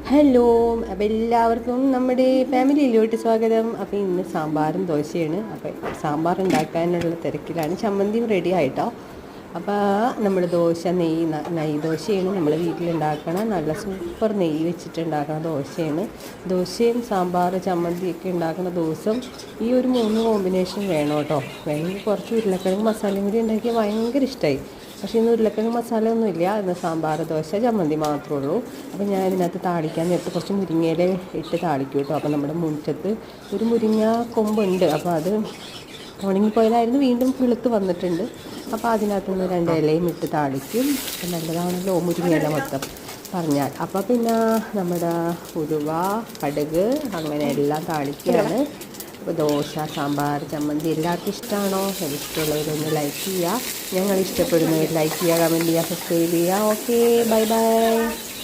Hello, അപ്പോൾ എല്ലാവർക്കും നമ്മുടെ ഫാമിലിയിലോട്ട് സ്വാഗതം. അപ്പോൾ ഇന്ന് സാമ്പാറും ദോശയാണ്. അപ്പോൾ സാമ്പാർ ഉണ്ടാക്കാനുള്ള തിരക്കിലാണ്. ചമ്മന്തിയും റെഡി ആയിട്ടോ. അപ്പോൾ നമ്മൾ ദോശ നെയ്യ് ദോശയാണ് നമ്മൾ വീട്ടിലുണ്ടാക്കണ. നല്ല സൂപ്പർ നെയ്യ് വെച്ചിട്ടുണ്ടാക്കുന്ന ദോശയാണ്. ദോശയും സാമ്പാർ ചമ്മന്തിയൊക്കെ ഉണ്ടാക്കുന്ന ദിവസം ഈ ഒരു 3 കോമ്പിനേഷൻ വേണം കേട്ടോ. വേണമെങ്കിൽ കുറച്ച് ഉരുളക്കിഴങ്ങ് മസാലയും കൂടി ഉണ്ടാക്കിയാൽ ഭയങ്കര ഇഷ്ടമായി. പക്ഷേ ഇന്ന് ഉരുളക്കിഴങ്ങ് മസാല ഒന്നുമില്ല. ഇന്ന് സാമ്പാർ ദോശ ചമ്മന്തി മാത്രമേ ഉള്ളൂ. അപ്പോൾ ഞാൻ ഇതിനകത്ത് താളിക്കാൻ നേരത്ത് കുറച്ച് മുരിങ്ങയില ഇട്ട് താളിക്കും കേട്ടോ. അപ്പോൾ നമ്മുടെ മുറ്റത്ത് ഒരു മുരിങ്ങ കൊമ്പുണ്ട്. അപ്പോൾ അത് ഉണങ്ങിപ്പോയതായിരുന്നു, വീണ്ടും കിളുത്ത് വന്നിട്ടുണ്ട്. അപ്പോൾ അതിനകത്ത് നിന്ന് 2 ഇലയും ഇട്ട് താളിക്കും. നല്ലതാണല്ലോ മുരിങ്ങയില മൊത്തം പറഞ്ഞാൽ. അപ്പോൾ പിന്നെ നമ്മുടെ ഉലുവ, കടുക് അങ്ങനെ എല്ലാം താളിക്കുകയാണ്. അപ്പോൾ ദോശ, സാമ്പാർ, ചമ്മന്തി എല്ലാവർക്കും ഇഷ്ടമാണോ? ഇഷ്ടമുള്ളവരൊന്ന് ലൈക്ക് ചെയ്യുക. ഞങ്ങൾ ഇഷ്ടപ്പെടുന്നവർ ലൈക്ക് ചെയ്യുക, കമൻറ്റ് ചെയ്യുക, സബ്സ്ക്രൈബ് ചെയ്യുക. Okay, bye bye.